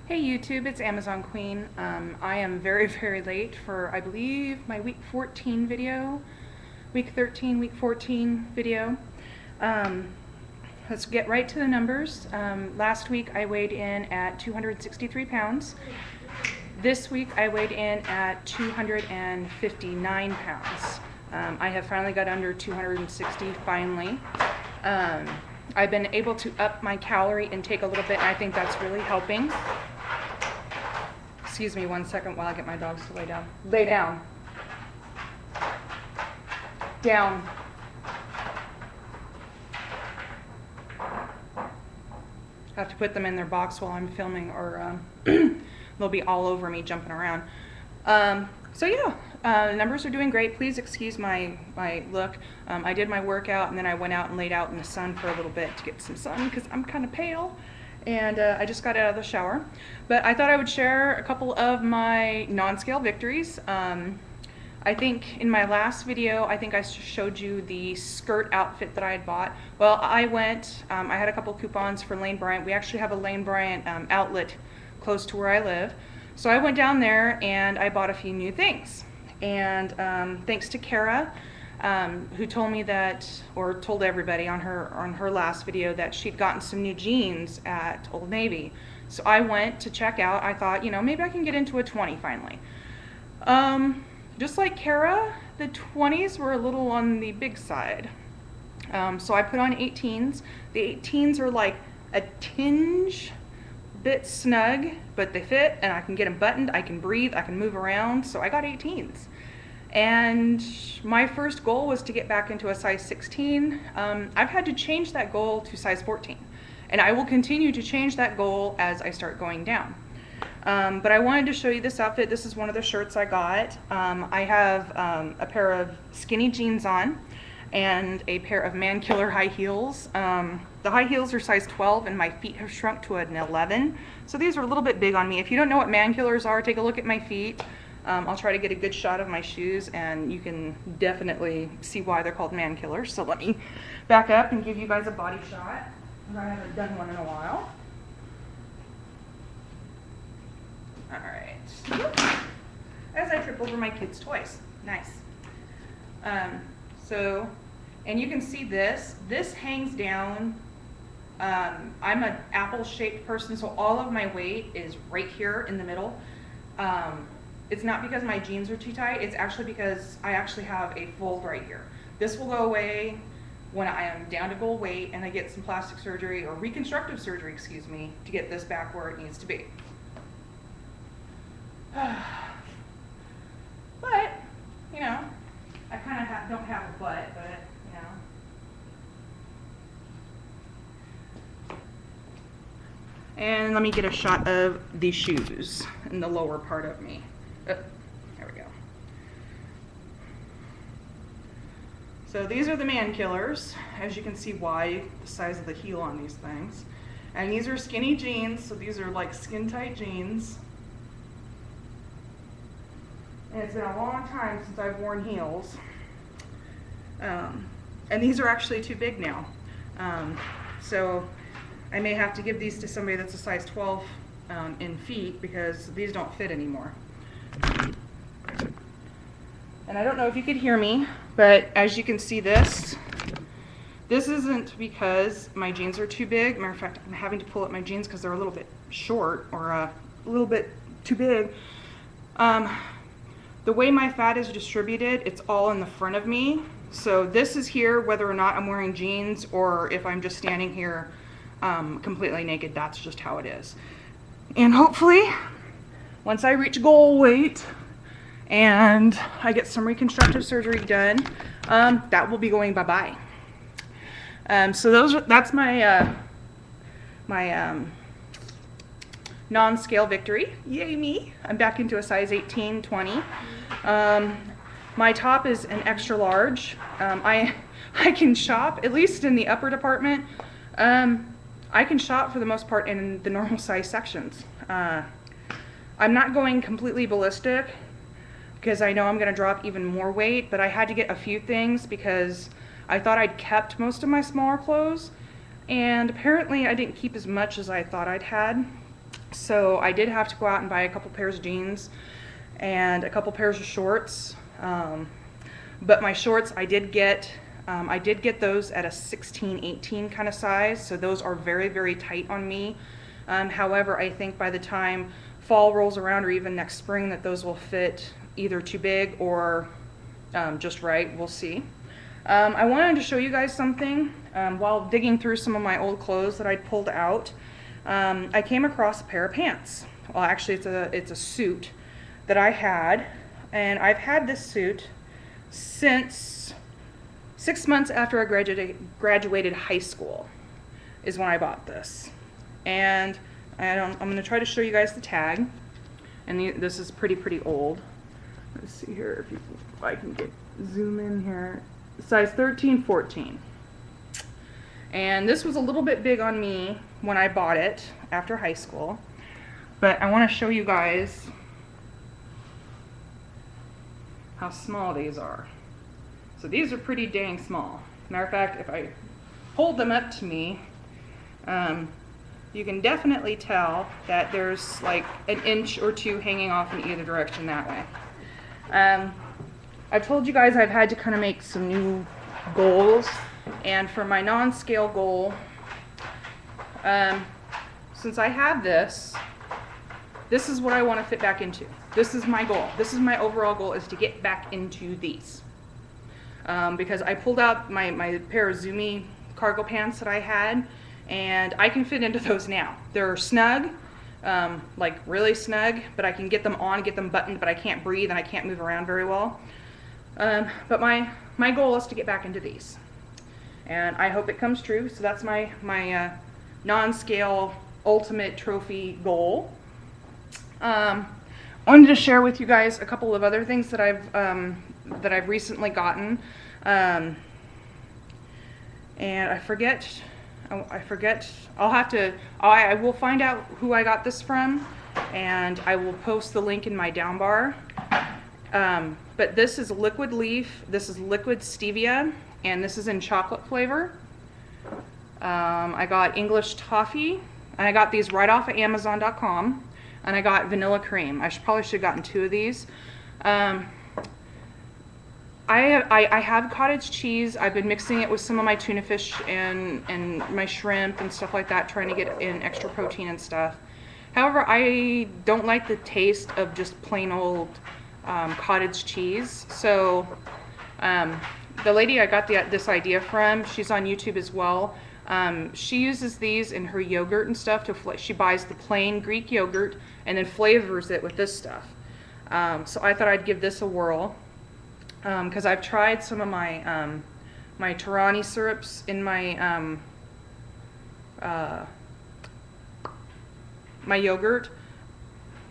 Hey YouTube, it's Amazon Queen. I am very late for, I believe, my week 14 video, week 13, week 14 video. Let's get right to the numbers. Last week I weighed in at 263 pounds. This week I weighed in at 259 pounds. I have finally got under 260, finally. I've been able to up my calorie intake a little bit, and I think that's really helping. Excuse me 1 second while I get my dogs to lay down. Lay down. Down. I have to put them in their box while I'm filming, or they'll be all over me jumping around. So yeah, numbers are doing great. Please excuse my look. I did my workout and then I went out and laid out in the sun for a little bit to get some sun because I'm kind of pale. And I just got out of the shower. But I thought I would share a couple of my non-scale victories. I think in my last video, I think I showed you the skirt outfit that I had bought. Well, I went, I had a couple coupons for Lane Bryant. We actually have a Lane Bryant outlet close to where I live. So I went down there and I bought a few new things. And thanks to Kara, who told me that, or told everybody on her last video that she'd gotten some new jeans at Old Navy. So I went to check out. I thought, you know, maybe I can get into a 20 finally. Just like Kara, the 20s were a little on the big side. So I put on 18s. The 18s are like a tinge bit snug, but they fit and I can get them buttoned, I can breathe, I can move around. So I got 18s. And my first goal was to get back into a size 16. I've had to change that goal to size 14. And I will continue to change that goal as I start going down. But I wanted to show you this outfit. This is one of the shirts I got. I have a pair of skinny jeans on and a pair of Man Killer high heels. The high heels are size 12 and my feet have shrunk to an 11. So these are a little bit big on me. If you don't know what Man Killers are, take a look at my feet. I'll try to get a good shot of my shoes and you can definitely see why they're called Man Killers. So let me back up and give you guys a body shot. I haven't done one in a while. Alright. As I trip over my kids' toys. Nice. And you can see this. This hangs down. I'm an apple-shaped person, so all of my weight is right here in the middle. It's not because my jeans are too tight, it's actually because I actually have a fold right here. This will go away when I am down to goal weight and I get some plastic surgery, or reconstructive surgery, excuse me, to get this back where it needs to be. But, you know, I kind of don't have a butt, but, you know. And let me get a shot of the shoes in the lower part of me. Oh, there we go. So these are the Man Killers. As you can see why the size of the heel on these things. And these are skinny jeans, so these are like skin tight jeans. And it's been a long time since I've worn heels. And these are actually too big now. So I may have to give these to somebody that's a size 12 in feet because these don't fit anymore. And I don't know if you could hear me, but as you can see this isn't because my jeans are too big. Matter of fact, I'm having to pull up my jeans because they're a little bit short or a little bit too big. The way my fat is distributed, it's all in the front of me. So this is here whether or not I'm wearing jeans or if I'm just standing here completely naked. That's just how it is. And hopefully, once I reach goal weight and I get some reconstructive surgery done, that will be going bye-bye. So that's my non-scale victory. Yay me. I'm back into a size 18, 20. My top is an extra large. I can shop, at least in the upper department. I can shop for the most part in the normal size sections. I'm not going completely ballistic because I know I'm going to drop even more weight, but I had to get a few things because I thought I'd kept most of my smaller clothes, and apparently I didn't keep as much as I thought I'd had. So I did have to go out and buy a couple pairs of jeans and a couple pairs of shorts. But my shorts, I did get those at a 16-18 kind of size, so those are very, very tight on me. However, I think by the time fall rolls around, or even next spring, that those will fit either too big or just right. We'll see. I wanted to show you guys something. While digging through some of my old clothes that I'd pulled out, I came across a pair of pants. Well, actually, it's a suit that I had, and I've had this suit since 6 months after I graduated high school is when I bought this. And I'm going to try to show you guys the tag. And this is pretty old. Let's see here if I can zoom in here. Size 13-14. And this was a little bit big on me when I bought it after high school. But I want to show you guys how small these are. So these are pretty dang small. Matter of fact, if I hold them up to me, you can definitely tell that there's like an inch or two hanging off in either direction that way. I've told you guys I've had to kind of make some new goals, and for my non-scale goal, since I have this is what I want to fit back into. This is my goal. This is my overall goal, is to get back into these. Because I pulled out my pair of Zoomy cargo pants that I had, and I can fit into those now. They're snug, like really snug, but I can get them on, get them buttoned, but I can't breathe and I can't move around very well. But my goal is to get back into these, and I hope it comes true. So that's my non-scale ultimate trophy goal. I wanted to share with you guys a couple of other things that I've recently gotten, and I forget. I will find out who I got this from, and I will post the link in my down bar. But this is liquid leaf, this is liquid stevia, and this is in chocolate flavor. I got English toffee, and I got these right off of Amazon.com, and I got vanilla cream. Probably should have gotten 2 of these. I have cottage cheese. I've been mixing it with some of my tuna fish and my shrimp and stuff like that, trying to get in extra protein and stuff. However, I don't like the taste of just plain old cottage cheese. So the lady I got this idea from, she's on YouTube as well. She uses these in her yogurt and stuff. She buys the plain Greek yogurt and then flavors it with this stuff. So I thought I'd give this a whirl. Because I've tried some of my my Torani syrups in my my yogurt,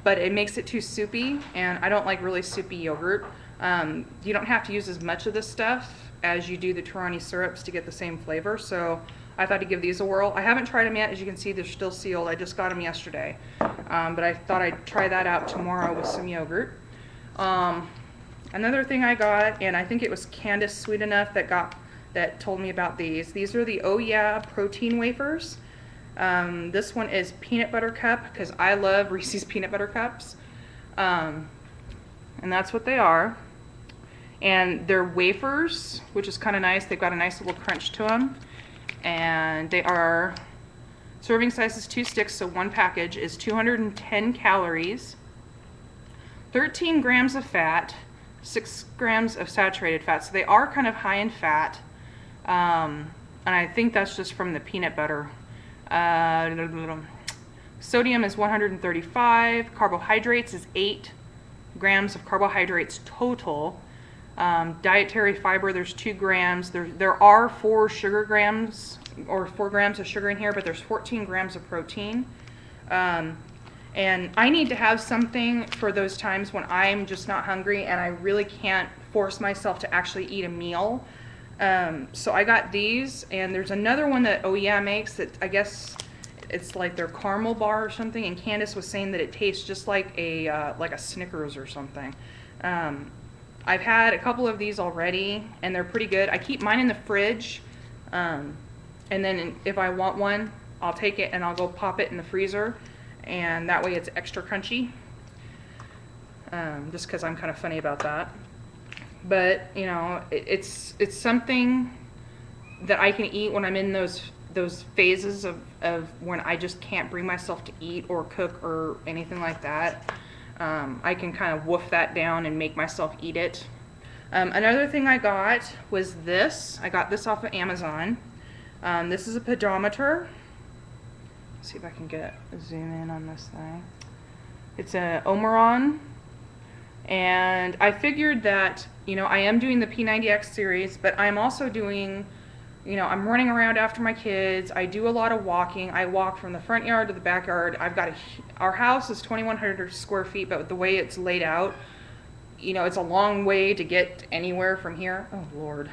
but it makes it too soupy, and I don't like really soupy yogurt. You don't have to use as much of this stuff as you do the Torani syrups to get the same flavor, so I thought to give these a whirl. I haven't tried them yet. As you can see, they're still sealed. I just got them yesterday, but I thought I'd try that out tomorrow with some yogurt. Another thing I got, and I think it was Candace Sweet Enough that told me about these. These are the Oh Yeah protein wafers. This one is peanut butter cup, because I love Reese's peanut butter cups. And that's what they are. And they're wafers, which is kind of nice. They've got a nice little crunch to them. And they are, serving size is 2 sticks, so 1 package is 210 calories, 13 grams of fat, 6 grams of saturated fat. So they are kind of high in fat. And I think that's just from the peanut butter. Sodium is 135. Carbohydrates is 8 grams of carbohydrates total. Dietary fiber, there's 2 grams. There are 4 sugar grams, or 4 grams of sugar in here, but there's 14 grams of protein. And I need to have something for those times when I'm just not hungry and I really can't force myself to actually eat a meal. So I got these, and there's another one that Oh Yeah makes that I guess it's like their caramel bar or something, and Candace was saying that it tastes just like a Snickers or something. I've had a couple of these already, and they're pretty good. I keep mine in the fridge, and then if I want one, I'll take it and I'll go pop it in the freezer. and that way it's extra crunchy. Just because I'm kind of funny about that. But you know, it's something that I can eat when I'm in those phases of when I just can't bring myself to eat or cook or anything like that. I can kind of wolf that down and make myself eat it. Another thing I got was this. I got this off of Amazon. This is a pedometer. Let's see if I can get a zoom in on this thing. It's a Omron. And I figured that, you know, I am doing the P90X series, but I'm also doing, you know, I'm running around after my kids. I do a lot of walking. I walk from the front yard to the backyard. Our house is 2,100 square feet, but the way it's laid out, you know, it's a long way to get anywhere from here. Oh, Lord.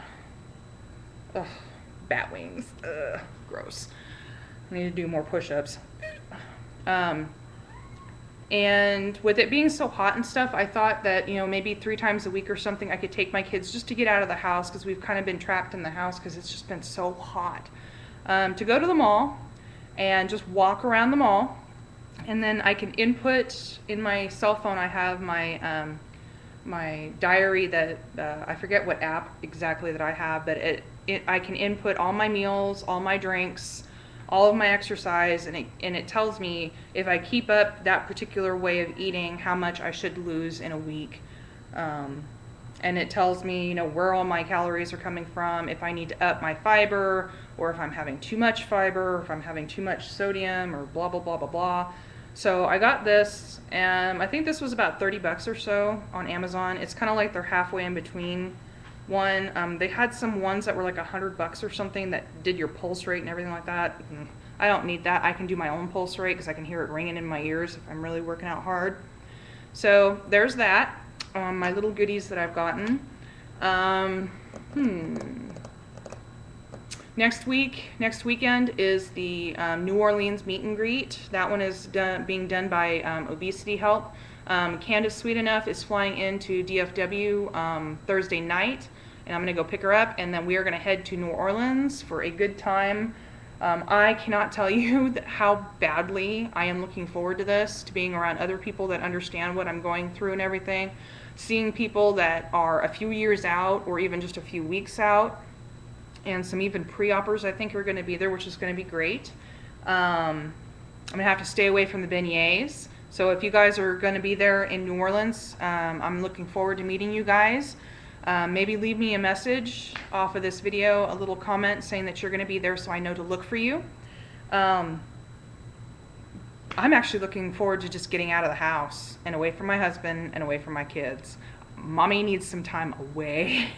Ugh, bat wings. Ugh, gross. I need to do more push-ups. And with it being so hot and stuff, I thought that, you know, maybe 3 times a week or something I could take my kids just to get out of the house, because we've kind of been trapped in the house because it's just been so hot. To go to the mall and just walk around the mall, and then I can input in my cell phone. I have my my diary that I forget what app exactly that I have, but I can input all my meals, all my drinks, all of my exercise, and it tells me if I keep up that particular way of eating, how much I should lose in a week. And it tells me, you know, where all my calories are coming from, if I need to up my fiber, or if I'm having too much fiber, or if I'm having too much sodium, or blah, blah, blah, blah, blah. So I got this, and I think this was about 30 bucks or so on Amazon. It's kind of like they're halfway in between one. They had some ones that were like 100 bucks or something that did your pulse rate and everything like that. I don't need that. I can do my own pulse rate because I can hear it ringing in my ears if I'm really working out hard. So there's that. My little goodies that I've gotten. Next weekend is the New Orleans meet and greet. That one is being done by Obesity Help. Candace Sweet Enough is flying into DFW Thursday night, and I'm going to go pick her up, and then we are going to head to New Orleans for a good time. I cannot tell you how badly I am looking forward to this, to being around other people that understand what I'm going through and everything, seeing people that are a few years out or even just a few weeks out, and some even pre-oppers I think are going to be there, which is going to be great. I'm going to have to stay away from the beignets. So if you guys are going to be there in New Orleans, I'm looking forward to meeting you guys. Maybe leave me a message off of this video, a little comment saying that you're going to be there so I know to look for you. I'm actually looking forward to just getting out of the house and away from my husband and away from my kids. Mommy needs some time away.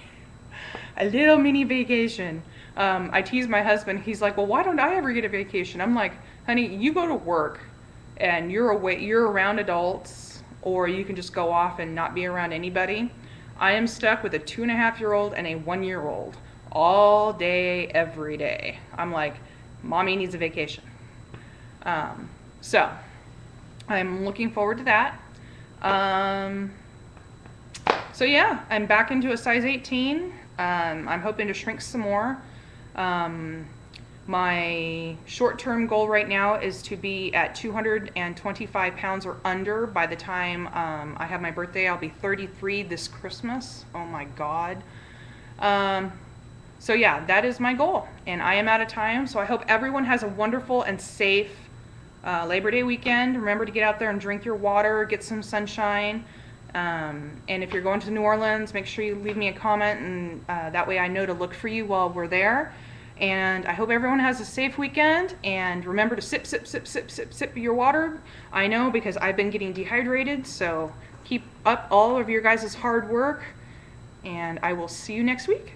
A little mini vacation. I tease my husband. He's like, well, why don't I ever get a vacation? I'm like, honey, you go to work and you're around adults, or you can just go off and not be around anybody. I am stuck with a 2.5-year-old and a 1-year-old all day, every day. I'm like, mommy needs a vacation. So I'm looking forward to that. So yeah, I'm back into a size 18. I'm hoping to shrink some more. My short-term goal right now is to be at 225 pounds or under by the time I have my birthday. I'll be 33 this Christmas. Oh my God. So yeah, that is my goal, and I am out of time. So I hope everyone has a wonderful and safe Labor Day weekend. Remember to get out there and drink your water, get some sunshine. And if you're going to New Orleans, make sure you leave me a comment, and that way I know to look for you while we're there. And I hope everyone has a safe weekend, and remember to sip, sip, sip, sip, sip, sip your water. I know, because I've been getting dehydrated, so keep up all of your guys' hard work, and I will see you next week.